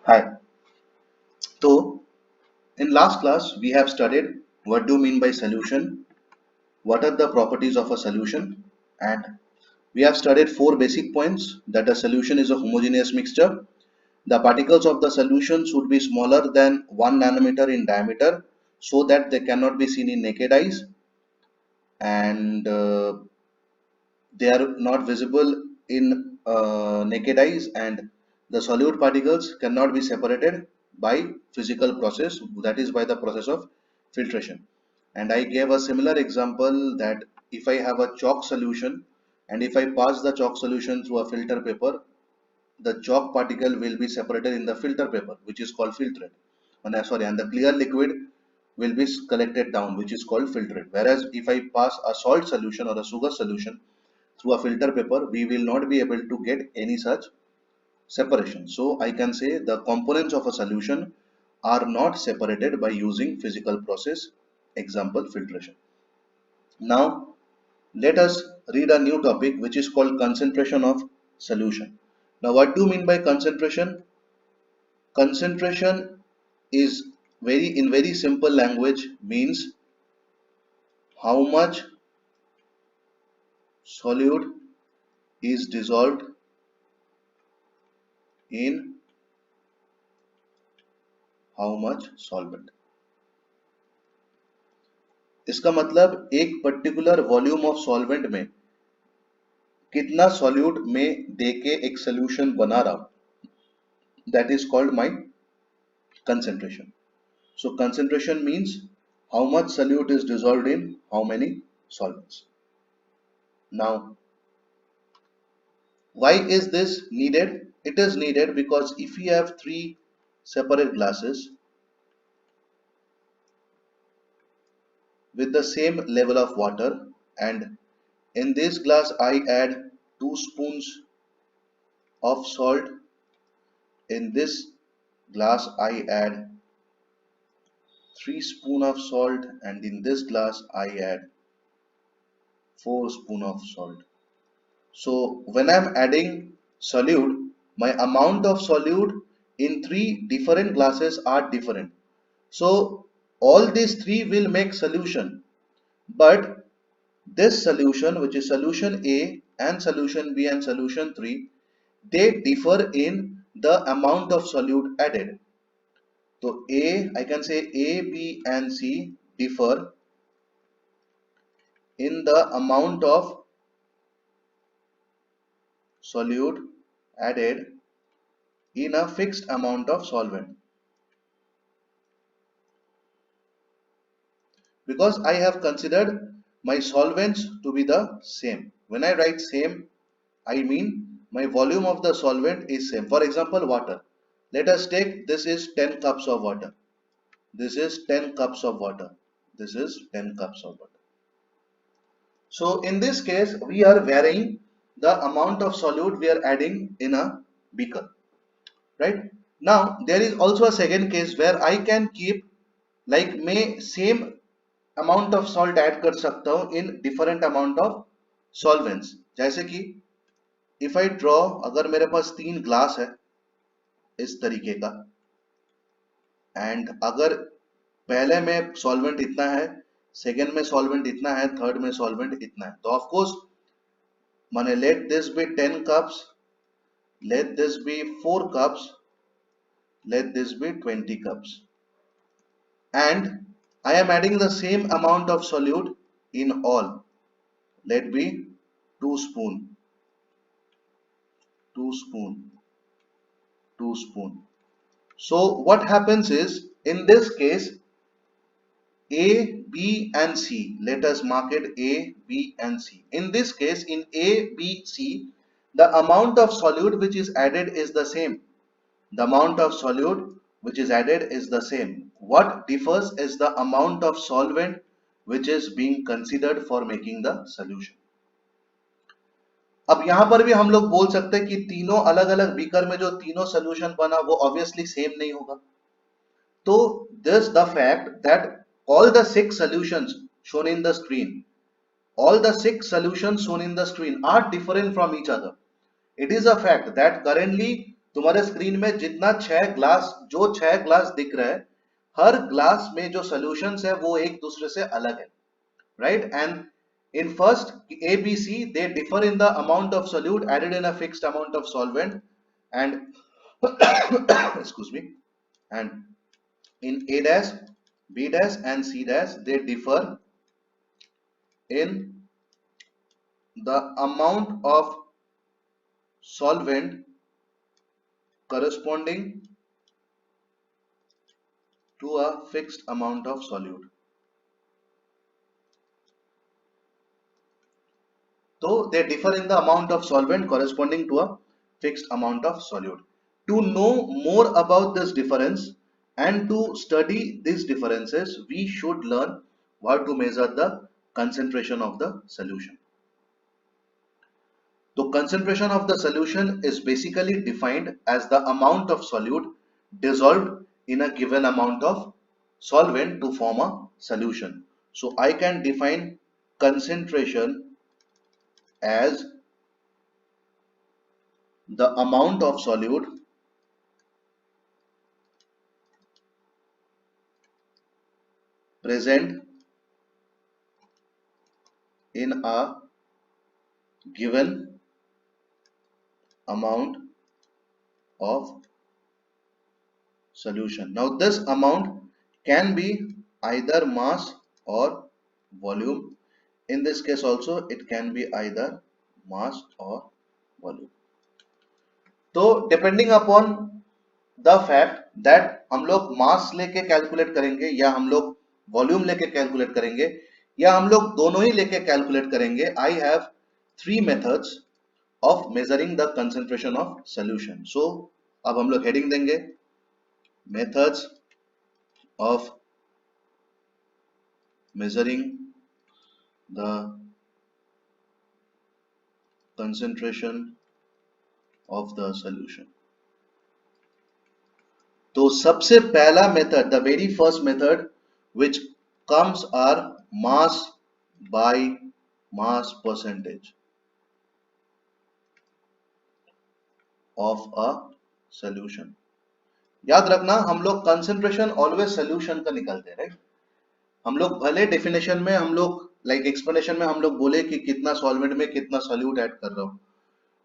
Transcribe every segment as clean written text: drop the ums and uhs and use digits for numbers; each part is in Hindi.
Hi. So, in last class, we have studied what do you mean by solution, what are the properties of a solution, and we have studied four basic points that a solution is a homogeneous mixture. The particles of the solution should be smaller than 1 nanometer in diameter so that they cannot be seen in naked eyes, and they are not visible in naked eyes, and the solute particles cannot be separated by physical process, that is by the process of filtration. And I gave a similar example that if I have a chalk solution and if I pass the chalk solution through a filter paper, the chalk particle will be separated in the filter paper, which is called filtrate. And the clear liquid will be collected down, which is called filtrate. Whereas if I pass a salt solution or a sugar solution through a filter paper, we will not be able to get any such separation. So I can say the components of a solution are not separated by using physical process, example filtration. Now let us read a new topic which is called concentration of solution. Now what do you mean by concentration? Concentration is very simple language means how much solute is dissolved in how much solvent. इसका मतलब एक पर्टिकुलर वॉल्यूम ऑफ सॉल्वेंट में कितना सॉल्यूट में देके एक सोल्यूशन बना रहा, that is called my concentration. So concentration means how much solute is dissolved in how many solvents. Now why is this needed? It is needed because if we have three separate glasses with the same level of water, and in this glass I add 2 spoons of salt, in this glass I add 3 spoon of salt, and in this glass I add 4 spoon of salt. So when I'm adding solute, my amount of solute in 3 different glasses are different. So all these 3 will make solution, but this solution, which is solution A and solution B and solution 3, they differ in the amount of solute added. So I can say A, B and C differ in the amount of solute added in a fixed amount of solvent, because I have considered my solvents to be the same. When I write same, I mean my volume of the solvent is same. For example, water. Let us take this is 10 cups of water. This is 10 cups of water. This is 10 cups of water. So in this case, we are varying the amount of solute we are adding in a beaker, right? Now there is also a second case where I can keep like मैं same amount of salt add कर सकता हूँ in different amount of solvents. जैसे कि if I draw, अगर मेरे पास 3 ग्लास है इस तरीके का, एंड अगर पहले में सॉल्वेंट इतना है, सेकेंड में सॉल्वेंट इतना है, थर्ड में सॉल्वेंट इतना है, तो ऑफ कोर्स माने let this be 10 cups, let this be 4 cups, let this be 20 cups, and I am adding the same amount of solute in all. Let be 2 spoon, 2 spoon, 2 spoon. So what happens is in this case A, B and C, let us mark it A, B and C. In this case in A, B, C, the amount of solute which is added is the same. The amount of solute which is added is the same. What differs is the amount of solvent which is being considered for making the solution. अब यहां पर भी हम लोग बोल सकते हैं कि तीनों अलग अलग बीकर में जो तीनों सोल्यूशन बना वो ऑब्वियसली सेम नहीं होगा. तो this the fact that all the 6 solutions shown in the screen, all the 6 solutions shown in the screen are different from each other. It is a fact that currently तुम्हारे स्क्रीन में जितना 6 ग्लास, जो 6 ग्लास दिख रहा है, हर ग्लास में जो सॉल्यूशंस है वो एक दूसरे से अलग है, right? And in first A, B, C, they differ in the amount of solute added in a fixed amount of solvent, and excuse me, and in A dash, B dash, and C dash, they differ in the amount of solvent corresponding to a fixed amount of solute. So they differ in the amount of solvent corresponding to a fixed amount of solute. To know more about this difference and to study these differences, we should learn how to measure the concentration of the solution. The concentration of the solution is basically defined as the amount of solute dissolved in a given amount of solvent to form a solution. So I can define concentration as the amount of solute present in a given amount of solution. Now this amount can be either mass or volume. In this case also it can be either mass or volume. तो depending upon the fact that हम लोग मास लेके कैलकुलेट करेंगे या हम लोग वॉल्यूम लेके कैलकुलेट करेंगे या हम लोग दोनों ही लेके कैलकुलेट करेंगे, I have 3 methods of measuring the concentration of solution. So अब हम लोग हेडिंग देंगे methods of measuring the concentration of the solution. तो सबसे पहला method, the very first method which comes are mass by mass percentage of a solution. याद रखना हम लोग कंसंट्रेशन ऑलवेज सॉल्यूशन का निकालते हैं, राइट. हम लोग भले डेफिनेशन में हम लोग लाइक एक्सप्लेनेशन में हम लोग बोले कि कितना सॉल्वेंट में कितना सॉल्यूट ऐड कर रहा हूं,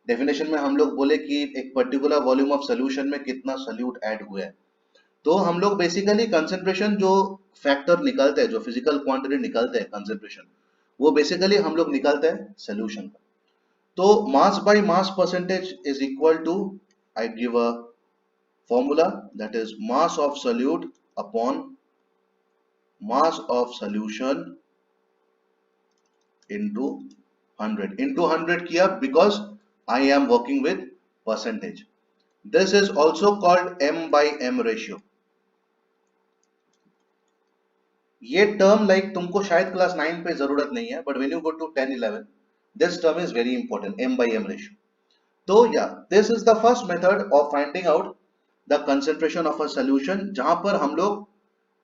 डेफिनेशन में हम लोग बोले कि एक पर्टिकुलर वॉल्यूम ऑफ सॉल्यूशन में कितना सॉल्यूट ऐड हुआ है. तो हम लोग बेसिकली कंसंट्रेशन जो फैक्टर निकालते हैं, जो फिजिकल क्वांटिटी निकालते हैं कंसंट्रेशन, वो बेसिकली हम लोग निकालते हैं सॉल्यूशन का. तो mass by mass percentage is equal to, I give a formula that is mass of solute upon mass of solution into 100. Into 100 किया because I am working with percentage. This is also called m by m ratio. ये टर्म लाइक तुमको शायद क्लास 9 पे जरूरत नहीं है, but when you go to 10-11 this term is very important, m by m ratio. तो या this is the first method of finding out the concentration of a solution, जहां पर हम लोग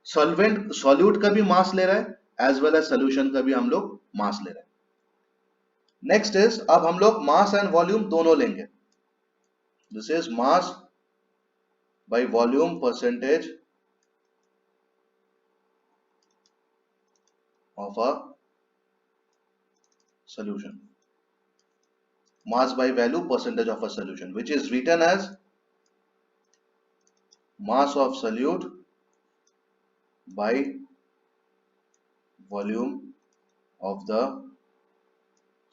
सॉल्वेंट सॉल्यूट का भी मास ले रहा है एज वेल एज सॉल्यूशन का भी हम लोग मास ले रहे हैं. नेक्स्ट इज, अब हम लोग मास एंड वॉल्यूम दोनों लेंगे. This is mass by volume percentage of a solution, mass by value percentage of a solution, which is written as mass of solute by volume of the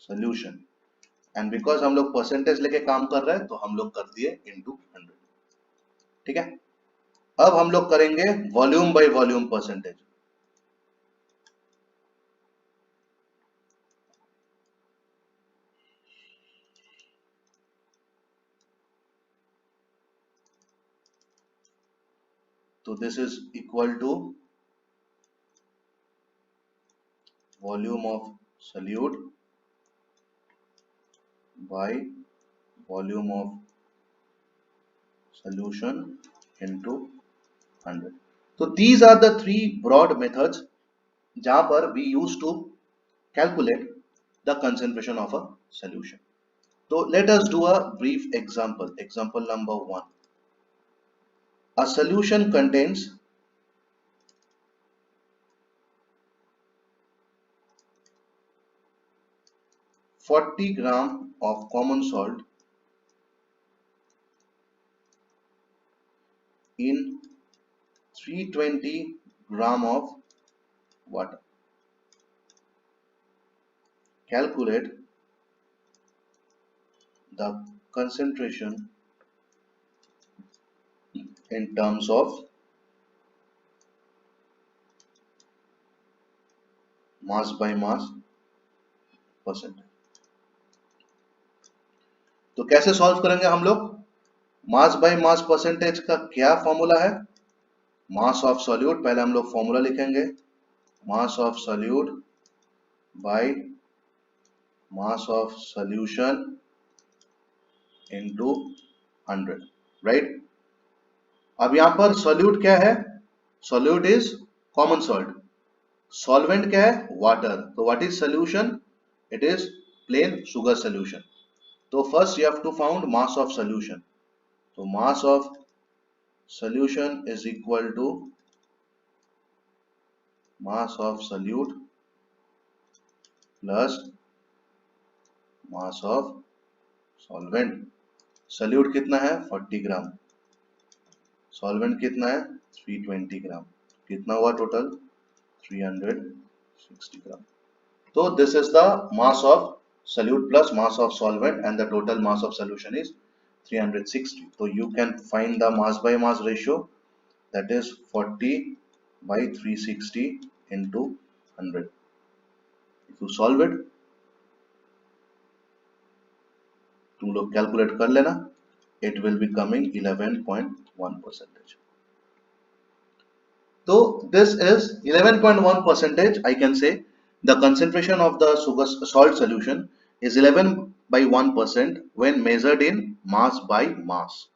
solution. and because हम लोग परसेंटेज लेके काम कर रहे हैं तो हम लोग कर दिए into 100. ठीक है. अब हम लोग करेंगे volume by volume percentage. So this is equal to volume of solute by volume of solution into 100. So these are the 3 broad methods जहां पर we use to calculate the concentration of a solution. So let us do a brief example. Example number 1. A solution contains 40 gram of common salt in 320 gram of water. Calculate the concentration in terms of mass by mass percentage. तो कैसे सॉल्व करेंगे हम लोग? मास बाय मास परसेंटेज का क्या फॉर्मूला है? Mass of solute. पहले हम लोग फॉर्मूला लिखेंगे, mass of solute by mass of solution into 100, right. अब यहां पर सॉल्यूट क्या है? Solute is common salt. Solvent क्या है? वाटर. तो what is solution? It is plain sugar solution. तो first you have to found mass of solution. तो mass of solution is equal to mass of solute plus mass of solvent. solute कितना है? 40 ग्राम. solvent कितना है? 320 ग्राम. कितना हुआ टोटल? 360 ग्राम. तो this is the mass of solute plus mass of solvent and the total mass of solution is 360. So you can find the mass by mass ratio, that is 40 by 360 into 100. If you solve it, तुम लोग कैलकुलेट कर लेना, it will be coming 11.1%. So this is 11.1%. I can say the concentration of the sugar salt solution is 11 by 1% when measured in mass by mass.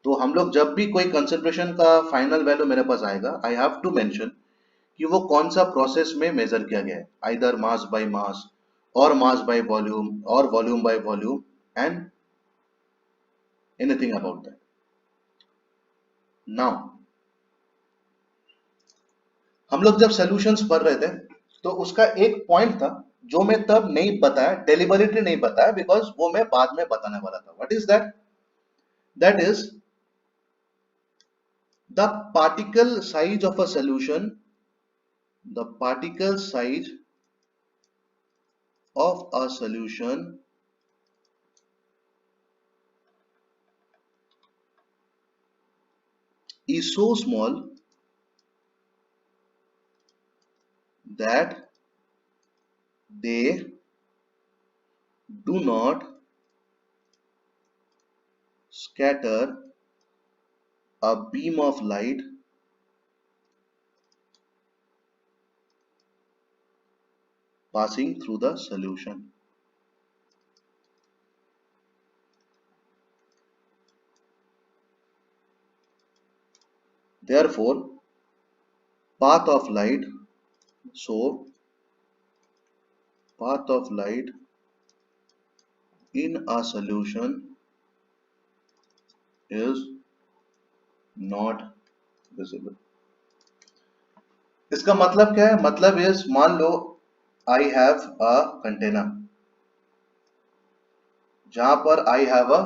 तो हम लोग जब भी कोई कंसेंट्रेशन का फाइनल वैल्यू मेरे पास आएगा, आई हैव टू मेंशन कि वो कौन सा प्रोसेस में मेजर किया गया है, आइदर मास बाय मास और मास बाय वॉल्यूम और volume by volume and anything about that. Now हम लोग जब सॉल्यूशंस पढ़ रहे थे तो उसका एक पॉइंट था जो मैं तब नहीं बताया, डेलिबरेटली नहीं बताया, बिकॉज वो मैं बाद में बताने वाला था. What is that? That is the particle size of a solution. The particle size of a solution is so small that they do not scatter a beam of light passing through the solution. Therefore, path of light, so path of light in a solution is not visible. इसका मतलब क्या है? मतलब इस मान लो I have a container जहां पर I have a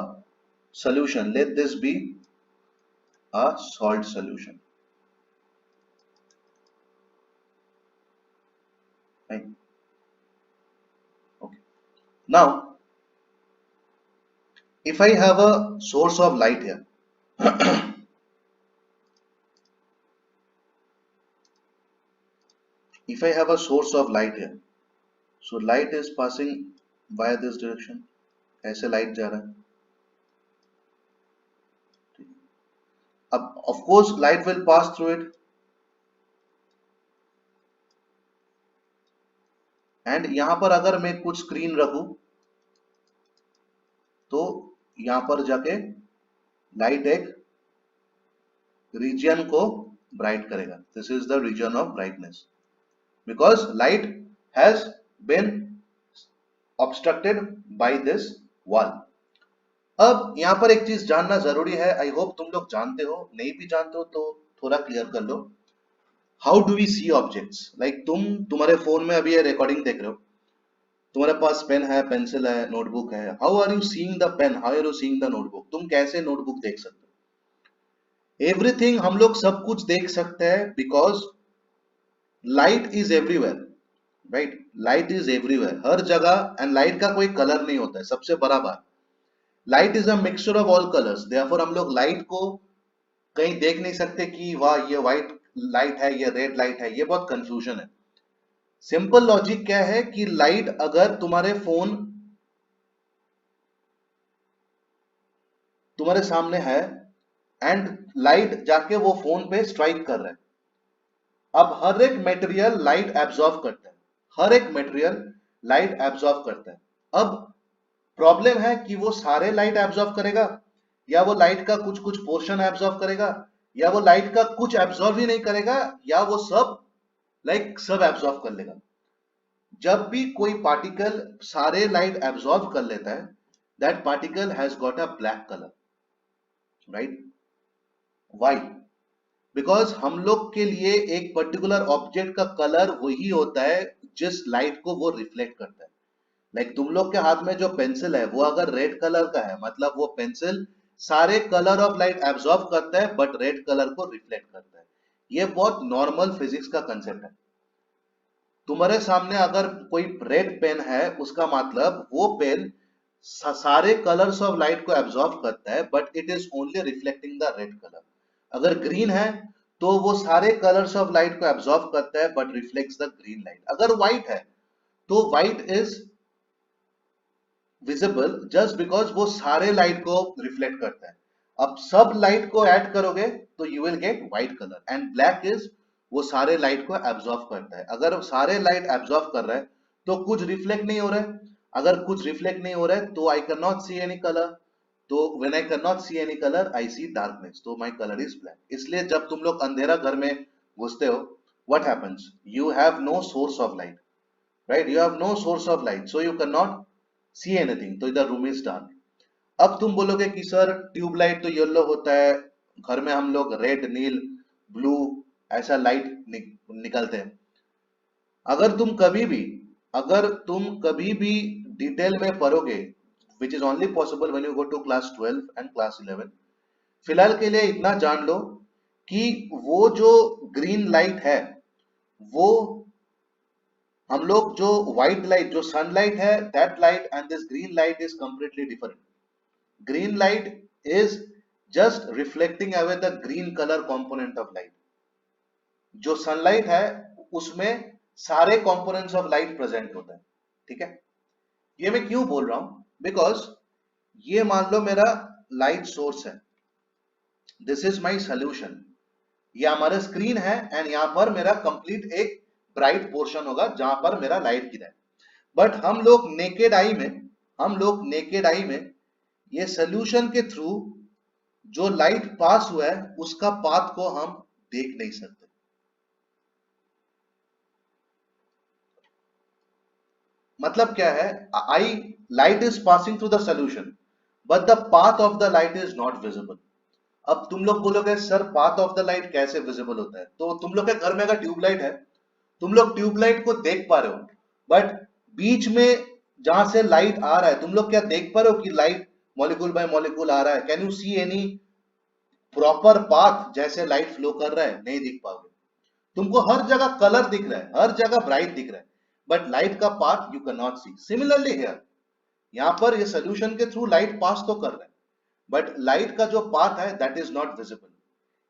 solution. Let this be a salt solution. Right? Okay. Now, if I have a source of light here, if I have a source of light here, so light is passing via this direction. ऐसे light जा रहा है. अब of course light will pass through it, and यहां पर अगर मैं कुछ स्क्रीन रखूं तो यहां पर जाके लाइट एक रीजन को ब्राइट करेगा. This is the region of brightness because light has been obstructed by this wall. अब यहाँ पर एक चीज जानना जरूरी है, आई होप तुम लोग जानते हो, नहीं भी जानते हो तो थोड़ा क्लियर कर लो। How do we see objects? Like तुम्हारे फोन में अभी ये रिकॉर्डिंग देख रहे हो, तुम्हारे पास पेन है, पेंसिल है, नोटबुक है। How are you seeing the pen, how are you seeing the notebook? तुम कैसे नोटबुक देख सकते हो? एवरीथिंग, हम लोग सब कुछ देख सकते हैं because light is everywhere, right? Light is everywhere, हर जगह। एंड लाइट का कोई कलर नहीं होता है, सबसे बड़ा बात। Light is a mixture of all colours, therefore हम लोग लाइट को कहीं देख नहीं सकते कि वाह ये व्हाइट लाइट है, ये रेड लाइट है। ये बहुत कंफ्यूजन है। सिंपल लॉजिक क्या है कि लाइट अगर तुम्हारे सामने है एंड लाइट जाके वो फोन पे स्ट्राइक कर रहा है, अब हर एक मटेरियल लाइट एब्जॉर्ब करता है, हर एक मटेरियल लाइट एब्जॉर्ब करता है। अब प्रॉब्लम है कि वो सारे लाइट एब्जॉर्ब करेगा, या वो लाइट का कुछ कुछ पोर्शन एब्जॉर्ब करेगा, या वो लाइट का कुछ एब्जॉर्ब ही नहीं करेगा, या वो सब सब एब्जॉर्ब कर लेगा। जब भी कोई पार्टिकल सारे लाइट एब्जॉर्ब कर लेता है, that particle has got a black colour, right? Why? Because हम लोग के लिए एक पर्टिकुलर ऑब्जेक्ट का कलर वही होता है जिस लाइट को वो रिफ्लेक्ट करता है। लाइक तुम लोग के हाथ में जो पेंसिल है वो अगर रेड कलर का है, मतलब वो पेंसिल सारे कलर ऑफ लाइट एब्जॉर्ब करता है बट रेड कलर को रिफ्लेक्ट करता है। ये बहुत नॉर्मल फिजिक्स का कंसेप्ट है। तुम्हारे सामने अगर कोई रेड पेन है, उसका मतलब वो पेन सारे कलर्स ऑफ लाइट को एब्जॉर्ब करता है but it is only reflecting the red colour. अगर ग्रीन है तो वो सारे कलर्स ऑफ लाइट को एब्जॉर्ब करता है but reflects the green light. अगर व्हाइट है तो white is visible just because वो सारे लाइट को रिफ्लेक्ट करता है। अब सब लाइट को ऐड करोगे तो you will get white colour. And black is वो सारे लाइट को एब्जॉर्ब करता है। अगर सारे लाइट एब्जॉर्ब कर रहा है तो कुछ रिफ्लेक्ट नहीं हो रहा है, अगर कुछ रिफ्लेक्ट नहीं हो रहा है तो I can not see any colour. तो when I can not see any colour I see darkness, तो माय कलर इज ब्लैक। इसलिए जब तुम लोग अंधेरा घर में घुसते हो, what happens? You have no source of light, right? You have no source of light, so you can not see anything, तो द रूम इज डार्क। अब तुम बोलोगे कि सर ट्यूबलाइट तो येलो होता है, घर में हम लोग रेड, नील, ब्लू ऐसा लाइट निकलते हैं। अगर तुम कभी भी अगर तुम कभी भी डिटेल में पढ़ोगे, which is only possible when you go to class 12 and class 11, फिलहाल के लिए इतना जान लो कि वो जो ग्रीन लाइट है, वो हम लोग जो व्हाइट लाइट, जो सनलाइट है, that light and this green light is completely different. Green light is just reflecting away the green color component of light. जो सनलाइट है उसमें सारे कंपोनेंट्स ऑफ लाइट प्रेजेंट होता है, ठीक है? ये मैं क्यों बोल रहा हूं? बिकॉज ये मान लो मेरा लाइट सोर्स है, दिस इज माई सोल्यूशन, ये हमारा स्क्रीन है एंड यहां पर मेरा कंप्लीट एक ब्राइट पोर्शन होगा जहां पर मेरा लाइट गिरा है। बट हम लोग नेकेड आई में ये सोल्यूशन के थ्रू जो लाइट पास हुआ है उसका पाथ को हम देख नहीं सकते। मतलब क्या है? I light is passing through the solution but the path of the light is not visible. अब तुम लोग बोलोगे sir path of the light कैसे विजिबल होता है? तो तुम लोग के घर में अगर ट्यूबलाइट है, तुम लोग ट्यूबलाइट को देख पा रहे हो, बट बीच में जहां से लाइट आ रहा है, तुम लोग क्या देख पा रहे हो कि लाइट मॉलिक्यूल बाय मॉलिक्यूल आ रहा है? Can you see any proper path जैसे लाइट फ्लो कर रहा है? नहीं दिख पाओगे। तुमको हर जगह कलर दिख रहा है, हर जगह ब्राइट दिख रहा है, बट लाइट का path you can not see. Similarly here, यहां पर ये सोल्यूशन के थ्रू लाइट पास तो कर रहा है बट लाइट का जो पाथ है दैट इज नॉट विजिबल।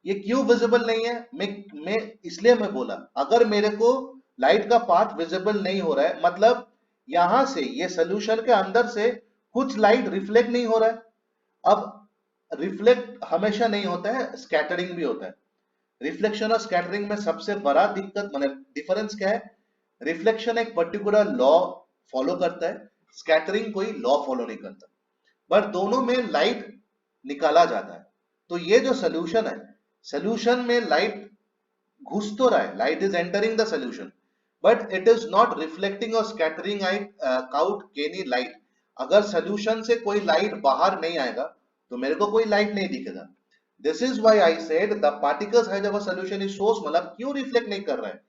ये क्यों विजिबल नहीं है? मैं इसलिए मैं बोला, अगर मेरे को लाइट का पाथ विजिबल नहीं हो रहा है, मतलब यहां से ये सोल्यूशन के अंदर से कुछ लाइट रिफ्लेक्ट नहीं हो रहा है। अब रिफ्लेक्ट हमेशा नहीं होता है, स्कैटरिंग भी होता है। रिफ्लेक्शन और स्कैटरिंग में सबसे बड़ा दिक्कत मतलब डिफरेंस क्या है? रिफ्लेक्शन एक पर्टिकुलर लॉ फॉलो करता है, स्कैटरिंग कोई लॉ फॉलो नहीं करता, बट दोनों में लाइट निकाला जाता है। तो ये जो सोल्यूशन है, सोल्यूशन में लाइट घुस तो रहा है, light is entering the solution, but it is not reflecting और स्कैटरिंग आउट एनी लाइट। अगर सोल्यूशन से कोई लाइट बाहर नहीं आएगा तो मेरे को कोई लाइट नहीं दिखेगा। This is why I said the particles has a solution is so small. अब क्यों रिफ्लेक्ट नहीं कर रहा है?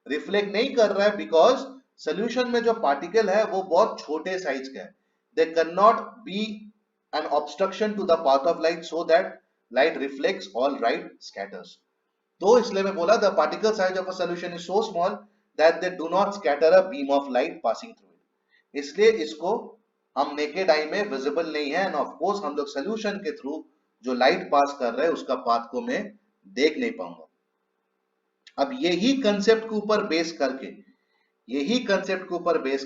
रिफ्लेक्ट नहीं कर रहा है बिकॉज सोल्यूशन में जो पार्टिकल है वो बहुत छोटे साइज का है। They can not be an obstruction to the path of light so that light reflects all right scatters. तो इसलिए मैं बोला the particle size of a solution is so small that they do not scatter a beam of light passing through it. इसलिए इसको हम नेकेड आई में विजिबल नहीं है, एंड ऑफ कोर्स हम लोग सोल्यूशन के थ्रू जो लाइट पास कर रहे हैं उसका पाथ को मैं देख नहीं पाऊंगा। अब यही कंसेप्ट के ऊपर बेस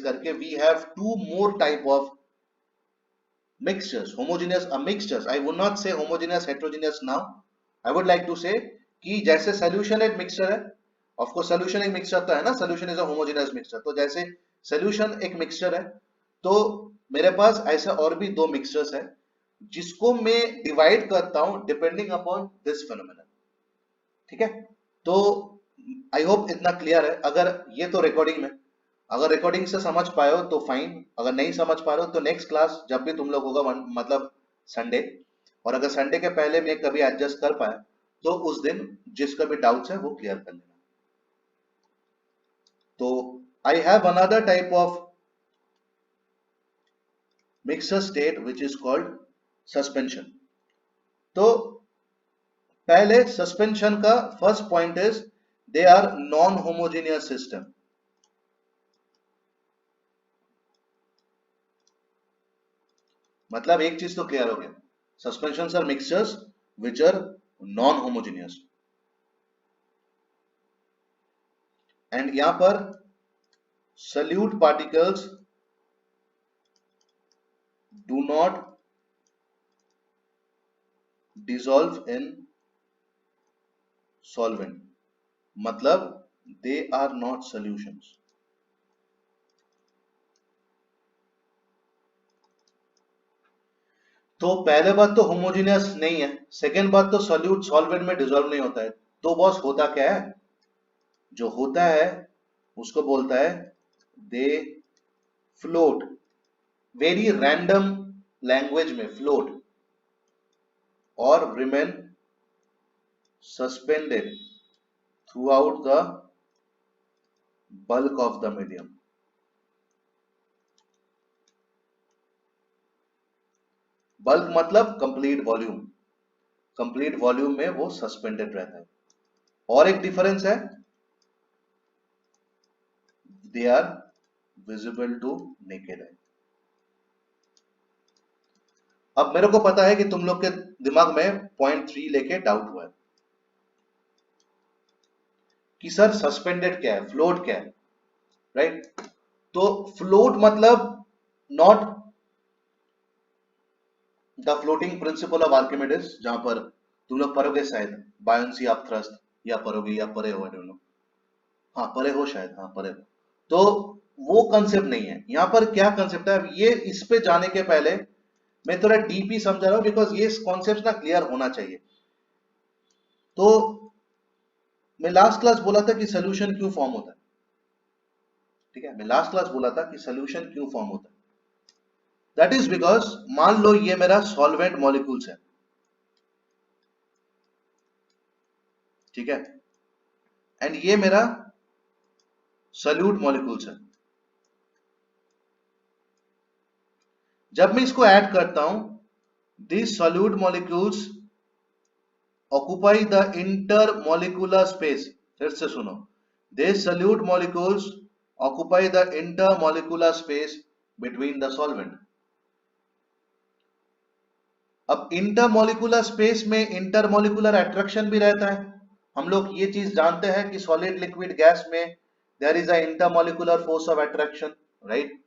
करके we have two more type of mixtures, homogeneous mixtures. I would not say homogeneous heterogeneous now. I would like to say कि जैसे solution एक mixture है, of course solution एक mixture तो है ना, solution is a homogeneous mixture. तो जैसे solution एक mixture है, तो मेरे पास ऐसे और भी दो mixtures है जिसको मैं divide करता हूं depending upon this phenomenon. ठीक है? तो I hope इतना क्लियर है। अगर ये तो रिकॉर्डिंग में, अगर रिकॉर्डिंग से समझ पाए हो तो फाइन, अगर नहीं समझ पा रहे हो तो नेक्स्ट क्लास जब भी तुम लोग होगा मतलब संडे, और अगर संडे के पहले मैं कभी एडजस्ट कर पाया तो उस दिन जिसका भी डाउट्स है वो क्लियर कर लेना। तो I have another type of mixture state which is called suspension. तो पहले सस्पेंशन का first point is they are non homogeneous system. मतलब एक चीज तो क्लियर हो गया, suspension are mixtures which are non homogeneous. And यहां पर solute particles do not dissolve in solvent, मतलब they are not solutions। तो पहले बात तो होमोजेनियस नहीं है, सेकेंड बात तो सॉल्यूट सॉल्वेंट में डिसॉल्व नहीं होता है। तो बॉस होता क्या है? जो होता है उसको बोलता है they float, very random language में फ्लोट और remain suspended throughout the bulk of the medium. Bulk मतलब कंप्लीट वॉल्यूम, कंप्लीट वॉल्यूम में वो सस्पेंडेड रहता है। और एक डिफरेंस है, they are visible to naked eye. अब मेरे को पता है कि तुम लोग के दिमाग में पॉइंट 3 लेके डाउट हुआ है कि सर सस्पेंडेड क्या है, फ्लोट क्या है, राइट? तो फ्लोट मतलब not the floating principle of Archimedes, जहां पर तुम लोग पढ़ोगे शायद बायोंसी ऑफ थ्रस्ट, या पढ़ोगे या पढ़े हो, हाँ पढ़े हो शायद, हाँ पढ़े हो। तो वो कंसेप्ट नहीं है यहां पर। क्या कंसेप्ट है ये, इस पे जाने के पहले मैं थोड़ा डीपी समझा रहा हूं बिकॉज ये कॉन्सेप्ट ना क्लियर होना चाहिए। तो मैं लास्ट क्लास बोला था कि सोल्यूशन क्यों फॉर्म होता है, ठीक है? मैं लास्ट क्लास बोला था कि सोल्यूशन क्यों फॉर्म होता है। दैट इज बिकॉज मान लो ये मेरा सॉल्वेंट मॉलिक्यूल्स है, ठीक है, एंड ये मेरा सोल्यूट मॉलिक्यूल्स है। जब मैं इसको ऐड करता हूं, this solute molecules occupy the intermolecular space. फिर से सुनो, this solute molecules occupy the intermolecular space between the solvent. अब इंटरमॉलिक्यूलर स्पेस में इंटरमॉलिक्यूलर अट्रैक्शन भी रहता है। हम लोग ये चीज जानते हैं कि सॉलिड लिक्विड गैस में there is a intermolecular force of attraction, right?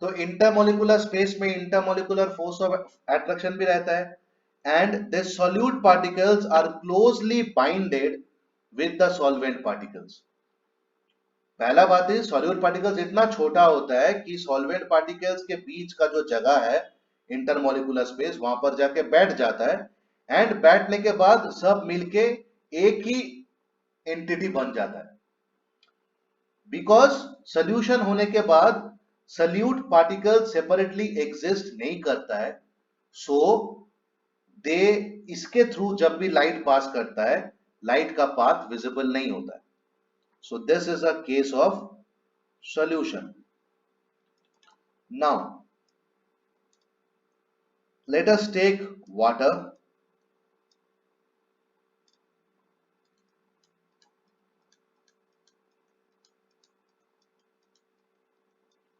तो इंटरमॉलिक्यूलर स्पेस में इंटरमॉलिक्यूलर फोर्स ऑफ अट्रैक्शन भी रहता है, and the solute particles are closely binded with the solvent particles. पहला बात है सॉल्यूट पार्टिकल्स इतना छोटा होता है कि सॉल्वेंट पार्टिकल्स के बीच का जो जगह है इंटरमॉलिक्यूलर स्पेस, वहां पर जाके बैठ जाता है, एंड बैठने के बाद सब मिलके एक ही एंटिटी बन जाता है। बिकॉज सोल्यूशन होने के बाद सल्यूट पार्टिकल सेपरेटली एग्जिस्ट नहीं करता है, सो दे इसके थ्रू जब भी लाइट पास करता है, लाइट का पाथ विजिबल नहीं होता है. So this is a case of solution. Now let us take water.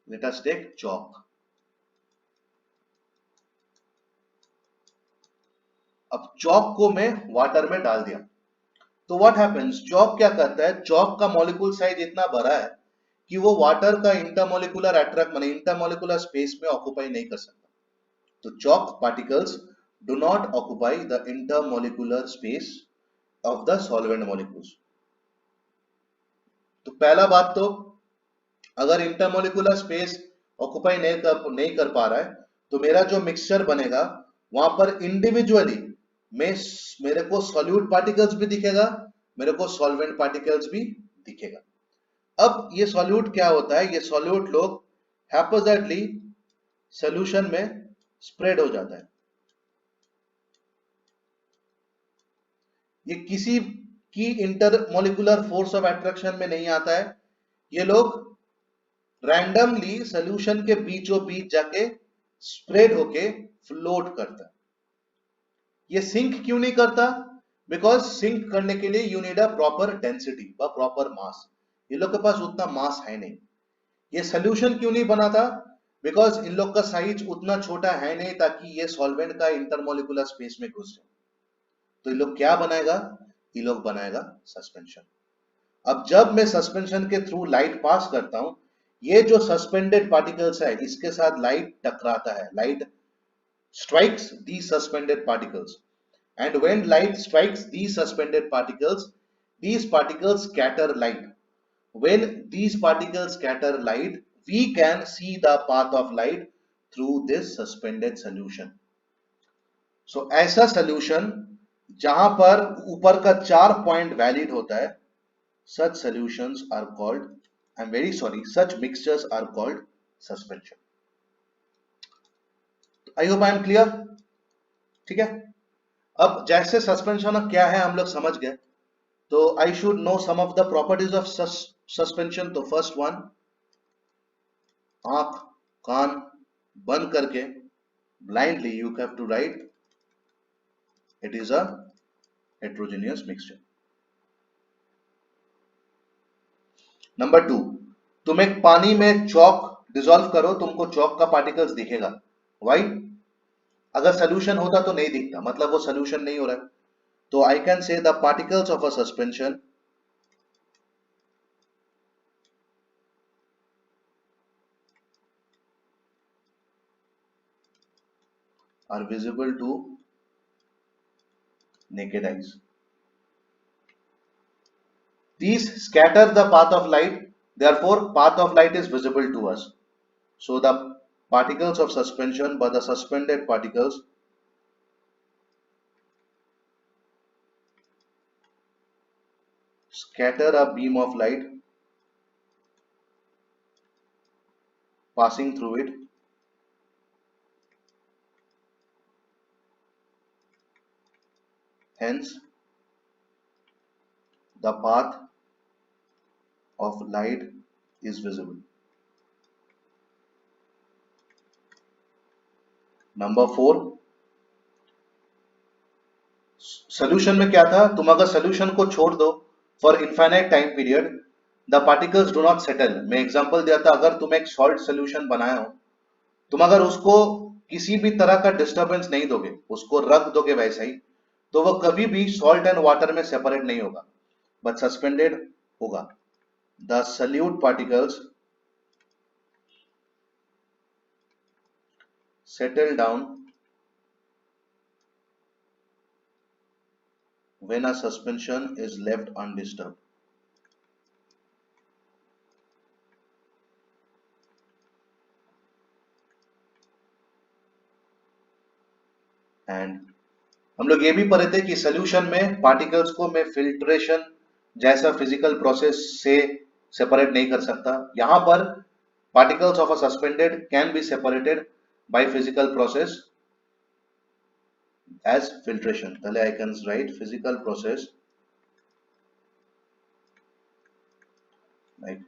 Let us take chalk. अब chalk को मैं वाटर में डाल दिया, तो what happens, chalk क्या करता है, chalk का मॉलिक्यूल साइज इतना बड़ा है कि वो वाटर का इंटरमोलिकुलर अट्रैक्ट माने इंटरमोलिकुलर स्पेस में ऑक्यूपाई नहीं कर सकता. तो chalk particles do not occupy the intermolecular space of the solvent molecules. तो पहला बात, तो अगर इंटरमोलिकुलर स्पेस ऑक्यूपाई नहीं कर पा रहा है, तो मेरा जो मिक्सचर बनेगा वहां पर इंडिविजुअली मेरे को सॉल्यूट पार्टिकल्स भी दिखेगा, मेरे को सॉल्वेंट पार्टिकल्स भी दिखेगा. अब ये सॉल्यूट क्या होता है, ये सॉल्यूट लोग हैपोजेटली सॉल्यूशन में स्प्रेड हो जाता है. ये किसी की इंटरमोलिकुलर फोर्स ऑफ अट्रैक्शन में नहीं आता है, ये लोग रैंडमली सॉल्यूशन के बीचों बीच जाके स्प्रेड होके फ्लोट करता है. ये सिंक क्यों नहीं करता, बिकॉज सिंक करने के लिए you need a proper density व प्रॉपर मास. ये लोग के पास उतना मास है नहीं. ये सॉल्यूशन क्यों नहीं बनाता, बिकॉज इन लोग का साइज उतना छोटा है नहीं ताकि ये सॉल्वेंट का इंटरमोलिकुलर स्पेस में घुस जाए. तो ये लोग क्या बनाएगा, ये लोग बनाएगा सस्पेंशन. अब जब मैं सस्पेंशन के थ्रू लाइट पास करता हूं, ये जो सस्पेंडेड पार्टिकल्स है इसके साथ लाइट टकराता है, light strikes these suspended particles, and when light strikes these suspended particles, these particles scatter light. When these particles scatter light, we can see the path of light through this suspended solution. So ऐसा solution जहां पर ऊपर का 4 पॉइंट वैलिड होता है, such solutions are called, I'm very sorry, such mixtures are called suspension. I hope I am clear. ठीक है, अब जैसे सस्पेंशन क्या है हम लोग समझ गए, तो I should know some of the properties of suspension. तो फर्स्ट वन, आंख कान बंद करके blindly you have to write it is a heterogeneous mixture. Number 2, तुम एक पानी में चॉक डिसॉल्व करो, तुमको चॉक का पार्टिकल्स दिखेगा. वाई, अगर सोल्यूशन होता तो नहीं दिखता, मतलब वो सोल्यूशन नहीं हो रहा है. तो I can say the particles of a suspension are visible to naked eyes. These scatter the path of light, therefore path of light is visible to us. So the particles of suspension, but the suspended particles scatter a beam of light passing through it. Hence, the path of light is visible. Number 4, solution में क्या था, तुम अगर सोल्यूशन को छोड़ दो for infinite time period, the particles do not settle. मैं एग्जांपल दिया था, अगर तुम एक सॉल्ट सोल्यूशन बनाए हो, तुम अगर उसको किसी भी तरह का डिस्टरबेंस नहीं दोगे, उसको रख दोगे वैसा ही, तो वो कभी भी सॉल्ट एंड वाटर में सेपरेट नहीं होगा, बट सस्पेंडेड होगा. The solute particles settle down when a suspension is left undisturbed. And हम लोग ये भी पढ़े थे कि सोल्यूशन में पार्टिकल्स को मैं फिल्ट्रेशन जैसा फिजिकल प्रोसेस से सेपरेट नहीं कर सकता. यहां पर particles of a suspended can be separated by physical process as filtration. पहले I can write physical process like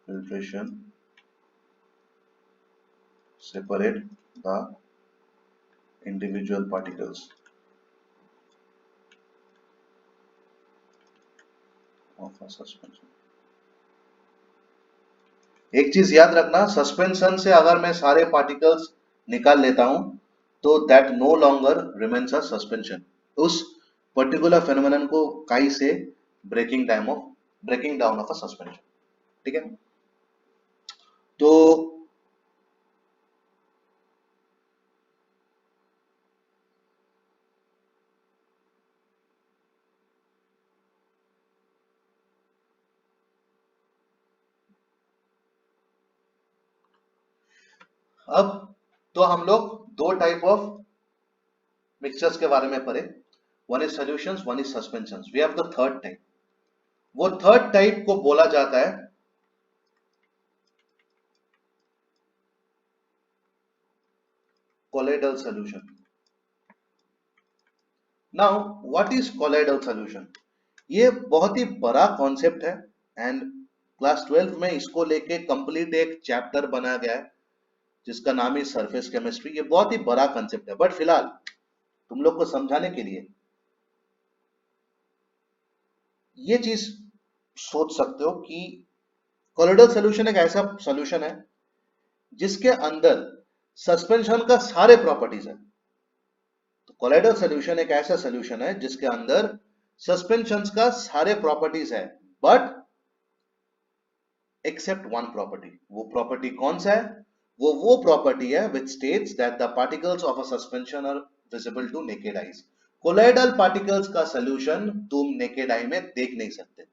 filtration separate the individual particles of a suspension. एक चीज याद रखना, सस्पेंशन से अगर मैं सारे पार्टिकल्स निकाल लेता हूं तो that no longer remains a suspension. उस पर्टिकुलर फेनोमेनन को काई से breaking down of a suspension. ठीक है, तो अब तो हम लोग दो टाइप ऑफ मिक्सचर्स के बारे में पढ़े. One is solutions, one is suspensions. We have the third type. वो थर्ड टाइप को बोला जाता है colloidal solution. Now what is colloidal solution? ये बहुत ही बड़ा कॉन्सेप्ट है एंड क्लास 12 में इसको लेके कंप्लीट एक चैप्टर बनाया गया है जिसका नाम है सरफेस केमिस्ट्री. ये बहुत ही बड़ा कॉन्सेप्ट है, बट फिलहाल तुम लोग को समझाने के लिए ये चीज सोच सकते हो कि कोलोइडल सॉल्यूशन एक ऐसा सॉल्यूशन है जिसके अंदर सस्पेंशन का सारे प्रॉपर्टीज है. तो कोलोइडल सॉल्यूशन एक ऐसा सॉल्यूशन है जिसके अंदर सस्पेंशन का सारे प्रॉपर्टीज है, बट एक्सेप्ट वन प्रॉपर्टी. वो प्रॉपर्टी कौन सा है? वो प्रॉपर्टी है which states that the particles of a suspension are visible to naked eyes. Colloidal particles का सॉल्यूशन तुम नेकेड आई में देख नहीं सकते.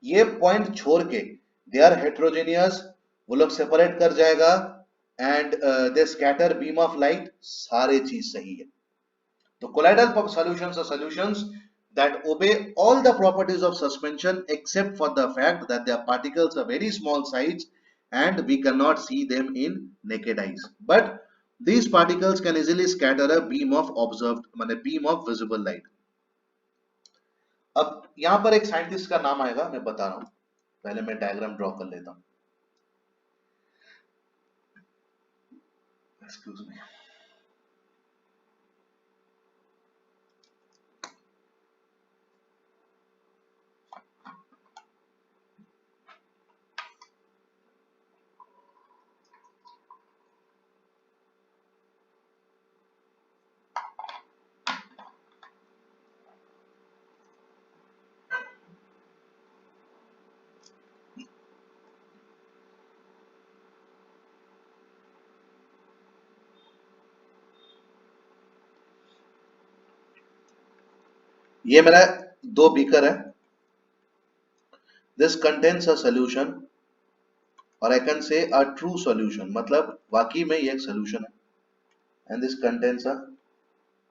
ये पॉइंट छोड़ के दे आर हेट्रोजेनियस, वो लोग सेपरेट कर जाएगा and they scatter beam of light, सारे चीज सही है. तो colloidal solutions are solutions that obey all the properties of suspension except for the fact that their particles are very small size and we cannot see them in naked eyes. But these particles can easily scatter a beam of observed, माने beam of visible light. अब यहां पर एक साइंटिस्ट का नाम आएगा, मैं बता रहा हूं. पहले मैं डायग्राम ड्रॉ कर लेता हूं. Excuse me. ये मेरा दो बीकर है. This contains a solution or I can say a true solution, मतलब वाकई में ये एक solution है. And this contains a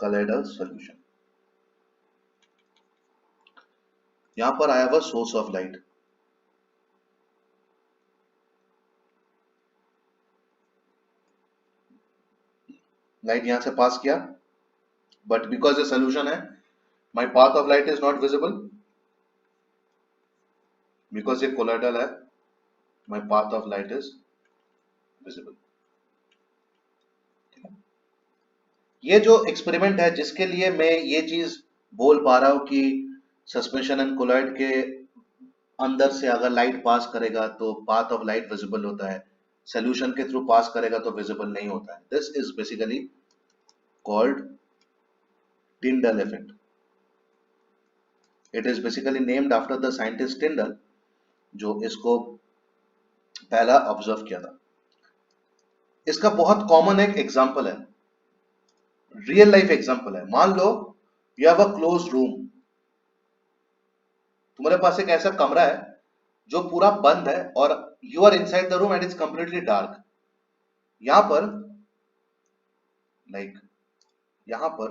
colloidal solution. यहां पर I have a source of light. Light यहां से पास किया, बट बिकॉज ये सोल्यूशन है, my path of light is not visible. Because ये कोलोइडल है, my path of light is visible. ये जो एक्सपेरिमेंट है जिसके लिए मैं ये चीज बोल पा रहा हूं कि सस्पेंशन एंड कोलॉइड के अंदर से अगर लाइट पास करेगा तो पाथ ऑफ लाइट विजिबल होता है, सोल्यूशन के थ्रू पास करेगा तो विजिबल नहीं होता है. This is basically called Tyndall effect. It is basically named after the scientist टिंडल जो इसको पहला ऑब्जर्व किया था. इसका बहुत कॉमन एक एग्जांपल है, रियल लाइफ एग्जांपल है. मान लो you have a close room. तुम्हारे पास एक ऐसा कमरा है जो पूरा बंद है और you are inside the room and it's completely dark. यहां पर लाइक यहां पर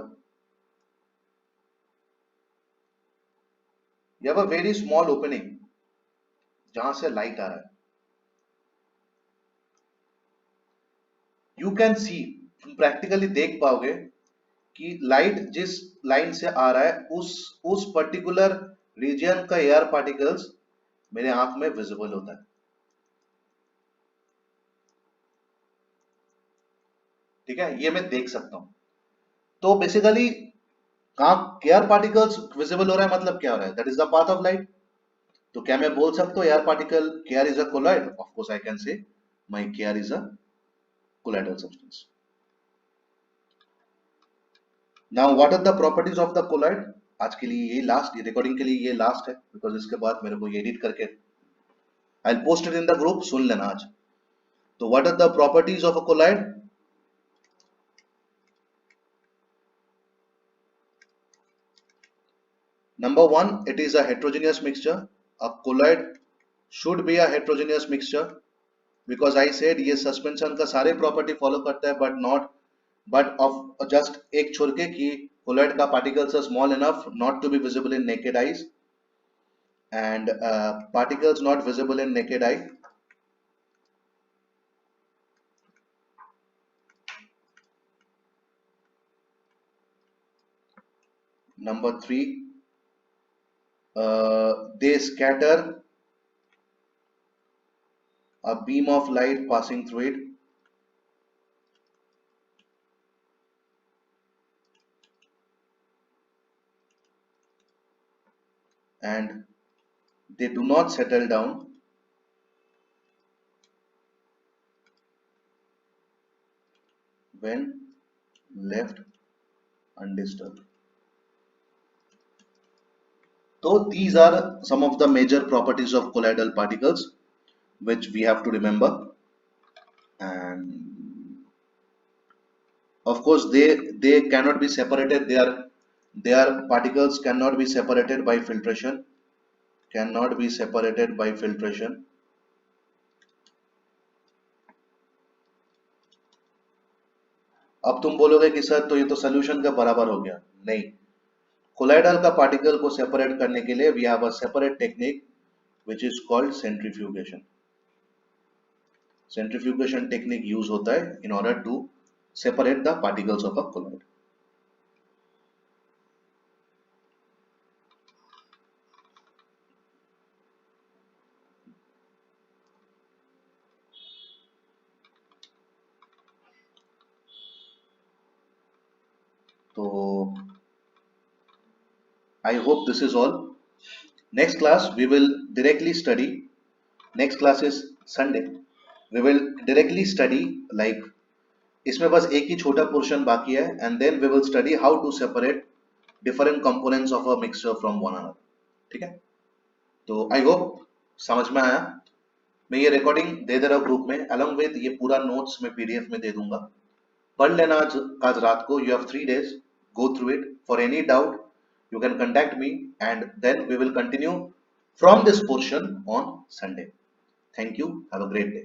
you have a very small opening जहां से लाइट आ रहा है. यू कैन सी, प्रैक्टिकली देख पाओगे कि लाइट जिस लाइन से आ रहा है उस पर्टिकुलर रीजन का एयर पार्टिकल्स मेरे आंख में विजिबल होता है। ठीक है, ये मैं देख सकता हूं। तो बेसिकली आंख एयर पार्टिकल्स विजिबल हो रहा है, मतलब क्या हो रहा है, that is the path of light. तो क्या मैं बोल सकता हूँ air particle care is a colloid? Of course I can say my care is a colloidal substance. Now what are the properties of the colloid? आज के लिए ये लास्ट, रिकॉर्डिंग के लिए ये लास्ट है, बिकॉज इसके बाद मेरे को एडिट करके I will post it in the group, सुन लेना आज। तो what are the properties of a colloid? Number one, it is a heterogeneous mixture. A colloid should be a heterogeneous mixture because I said ये suspension का सारे property follow करता है, but of just एक छोड़ के कि colloid का particles are small enough not to be visible in naked eyes, and particles not visible in naked eye. Number three, they scatter a beam of light passing through it. And they do not settle down when left undisturbed. So these are some of the major properties of colloidal particles which we have to remember, and of course they cannot be separated. Their particles cannot be separated by filtration, cannot be separated by filtration. अब तुम बोलोगे कि सर तो ये तो सोल्यूशन का बराबर हो गया। नहीं, कोलाइडल का पार्टिकल को सेपरेट करने के लिए we have a separate technique which is called centrifugation. Centrifugation technique use होता है in order to separate the particles of a colloid. तो I hope this is all. Next class we will directly study. Next class is Sunday. We will directly study like इसमें बस एक ही छोटा पोर्शन बाकी है, and then we will study how to separate different components of a mixture from one another. ठीक है, तो I hope समझ में आया। मैं ये रिकॉर्डिंग दे दे रहा हूँ ग्रुप में, along with ये पूरा नोट्स में पीडीएफ में दे दूंगा, पढ़ लेना आज रात को। You have 3 days, go through it. For any doubt you can contact me, and then we will continue from this portion on Sunday. Thank you, have a great day.